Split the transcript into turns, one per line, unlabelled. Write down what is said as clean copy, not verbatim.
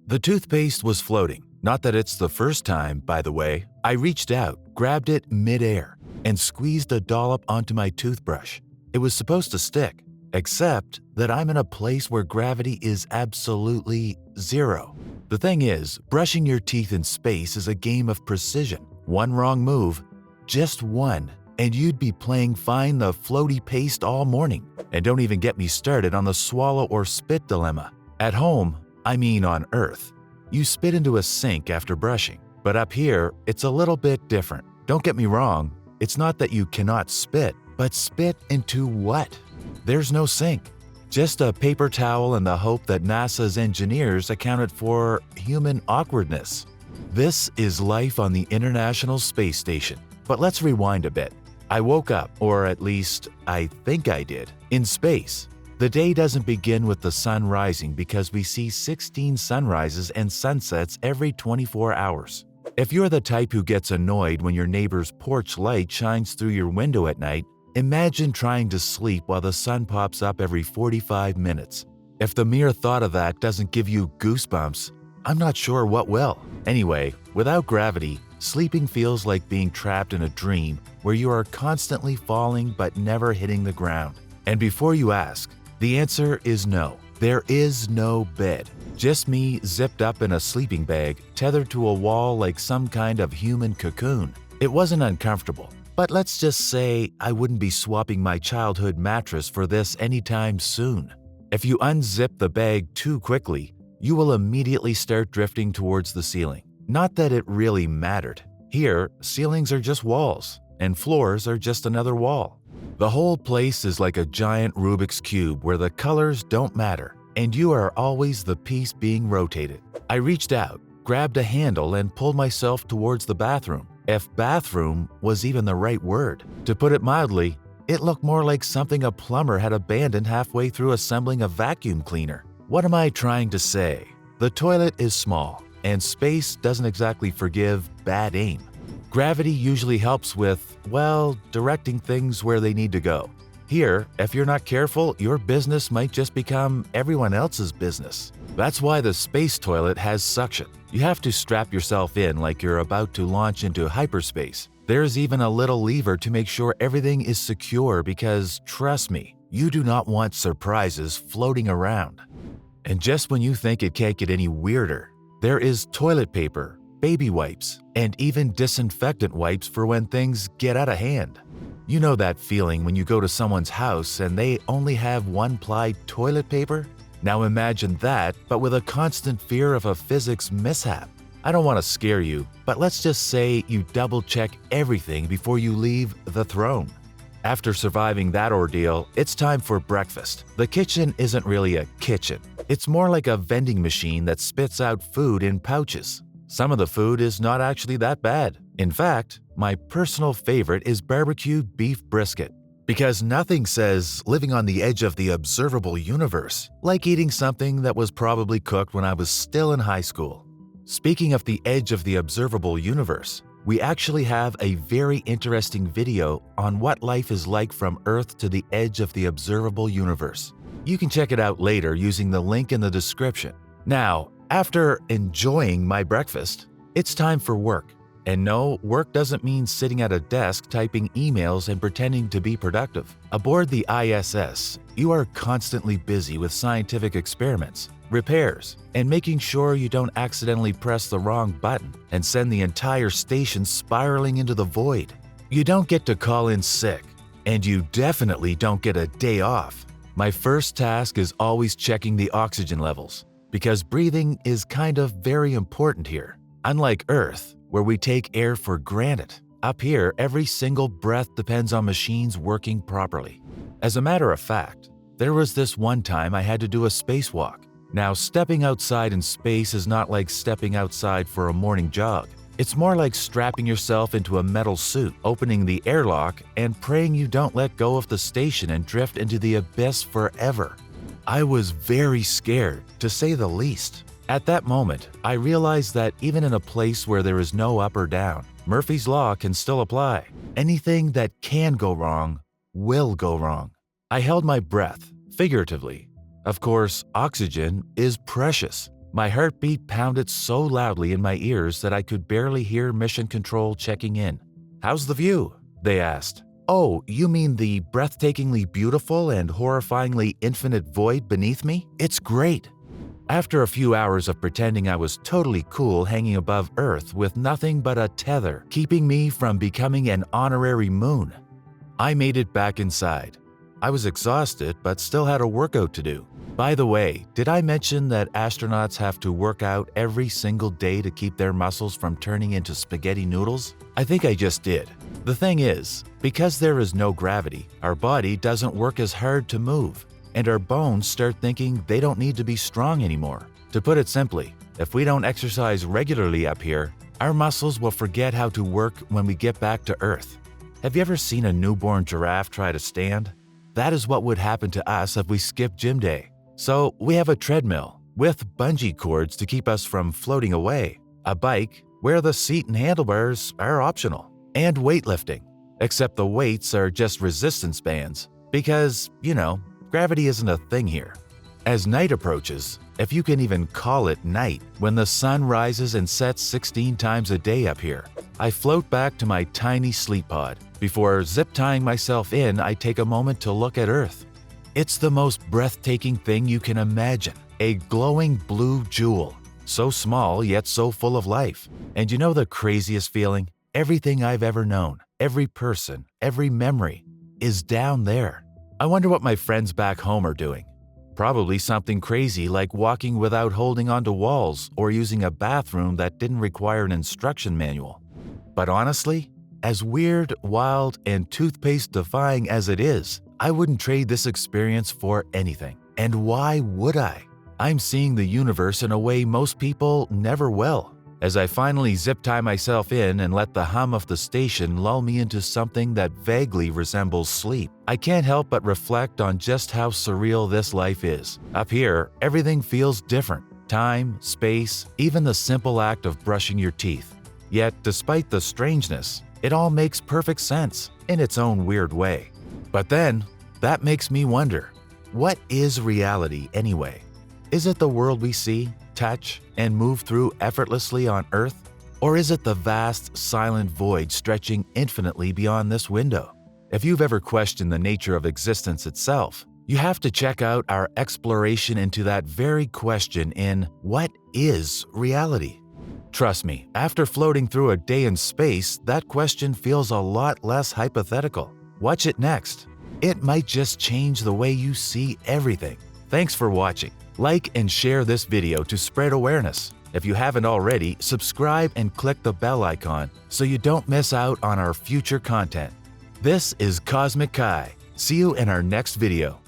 The toothpaste was floating. Not that it's the first time, by the way. I reached out, grabbed it midair, and squeezed a dollop onto my toothbrush. It was supposed to stick, except that I'm in a place where gravity is absolutely zero. The thing is, brushing your teeth in space is a game of precision. One wrong move, just one, and you'd be playing find the floaty paste all morning. And don't even get me started on the swallow or spit dilemma. At home, I mean on Earth, you spit into a sink after brushing. But up here, it's a little bit different. Don't get me wrong, it's not that you cannot spit, but spit into what? There's no sink. Just a paper towel and the hope that NASA's engineers accounted for human awkwardness. This is life on the International Space Station. But let's rewind a bit. I woke up, or at least I think I did, in space. The day doesn't begin with the sun rising because we see 16 sunrises and sunsets every 24 hours. If you're the type who gets annoyed when your neighbor's porch light shines through your window at night, imagine trying to sleep while the sun pops up every 45 minutes. If the mere thought of that doesn't give you goosebumps, I'm not sure what will. Anyway, without gravity, sleeping feels like being trapped in a dream where you are constantly falling but never hitting the ground. And before you ask, the answer is no. There is no bed. Just me zipped up in a sleeping bag, tethered to a wall like some kind of human cocoon. It wasn't uncomfortable, but let's just say I wouldn't be swapping my childhood mattress for this anytime soon. If you unzip the bag too quickly, you will immediately start drifting towards the ceiling. Not that it really mattered. Here, ceilings are just walls, and floors are just another wall. The whole place is like a giant Rubik's Cube where the colors don't matter, and you are always the piece being rotated. I reached out, grabbed a handle, and pulled myself towards the bathroom. If bathroom was even the right word. To put it mildly, it looked more like something a plumber had abandoned halfway through assembling a vacuum cleaner. What am I trying to say? The toilet is small, and space doesn't exactly forgive bad aim. Gravity usually helps with, well, directing things where they need to go. Here, if you're not careful, your business might just become everyone else's business. That's why the space toilet has suction. You have to strap yourself in like you're about to launch into hyperspace. There's even a little lever to make sure everything is secure because, trust me, you do not want surprises floating around. And just when you think it can't get any weirder, there is toilet paper, baby wipes, and even disinfectant wipes for when things get out of hand. You know that feeling when you go to someone's house and they only have one-ply toilet paper? Now imagine that, but with a constant fear of a physics mishap. I don't want to scare you, but let's just say you double-check everything before you leave the throne. After surviving that ordeal, it's time for breakfast. The kitchen isn't really a kitchen. It's more like a vending machine that spits out food in pouches. Some of the food is not actually that bad. In fact, my personal favorite is barbecued beef brisket. Because nothing says living on the edge of the observable universe like eating something that was probably cooked when I was still in high school. Speaking of the edge of the observable universe, we actually have a very interesting video on what life is like from Earth to the edge of the observable universe. You can check it out later using the link in the description. Now, after enjoying my breakfast, it's time for work. And no, work doesn't mean sitting at a desk typing emails and pretending to be productive. Aboard the ISS, you are constantly busy with scientific experiments, repairs, and making sure you don't accidentally press the wrong button and send the entire station spiraling into the void. You don't get to call in sick, and you definitely don't get a day off. My first task is always checking the oxygen levels, because breathing is kind of very important here. Unlike Earth, where we take air for granted, up here every single breath depends on machines working properly. As a matter of fact, there was this one time I had to do a spacewalk. Now, stepping outside in space is not like stepping outside for a morning jog. It's more like strapping yourself into a metal suit, opening the airlock, and praying you don't let go of the station and drift into the abyss forever. I was very scared, to say the least. At that moment, I realized that even in a place where there is no up or down, Murphy's Law can still apply. Anything that can go wrong will go wrong. I held my breath, figuratively. Of course, oxygen is precious. My heartbeat pounded so loudly in my ears that I could barely hear Mission Control checking in. "How's the view?" they asked. "Oh, you mean the breathtakingly beautiful and horrifyingly infinite void beneath me? It's great." After a few hours of pretending I was totally cool hanging above Earth with nothing but a tether keeping me from becoming an honorary moon, I made it back inside. I was exhausted but still had a workout to do. By the way, did I mention that astronauts have to work out every single day to keep their muscles from turning into spaghetti noodles? I think I just did. The thing is, because there is no gravity, our body doesn't work as hard to move, and our bones start thinking they don't need to be strong anymore. To put it simply, if we don't exercise regularly up here, our muscles will forget how to work when we get back to Earth. Have you ever seen a newborn giraffe try to stand? That is what would happen to us if we skipped gym day. So we have a treadmill with bungee cords to keep us from floating away, a bike where the seat and handlebars are optional, and weightlifting, except the weights are just resistance bands because, gravity isn't a thing here. As night approaches, if you can even call it night, when the sun rises and sets 16 times a day up here, I float back to my tiny sleep pod. Before zip-tying myself in, I take a moment to look at Earth. It's the most breathtaking thing you can imagine, a glowing blue jewel, so small yet so full of life. And you know the craziest feeling? Everything I've ever known, every person, every memory, is down there. I wonder what my friends back home are doing. Probably something crazy like walking without holding onto walls or using a bathroom that didn't require an instruction manual. But honestly, as weird, wild, and toothpaste-defying as it is, I wouldn't trade this experience for anything. And why would I? I'm seeing the universe in a way most people never will. As I finally zip-tie myself in and let the hum of the station lull me into something that vaguely resembles sleep, I can't help but reflect on just how surreal this life is. Up here, everything feels different. Time, space, even the simple act of brushing your teeth. Yet, despite the strangeness, it all makes perfect sense in its own weird way. But then, that makes me wonder, what is reality anyway? Is it the world we see, touch, and move through effortlessly on Earth? Or is it the vast, silent void stretching infinitely beyond this window? If you've ever questioned the nature of existence itself, you have to check out our exploration into that very question in What is Reality? Trust me, after floating through a day in space, that question feels a lot less hypothetical. Watch it next. It might just change the way you see everything. Thanks for watching. Like and share this video to spread awareness. If you haven't already, subscribe and click the bell icon so you don't miss out on our future content. This is CosmicKai. See you in our next video.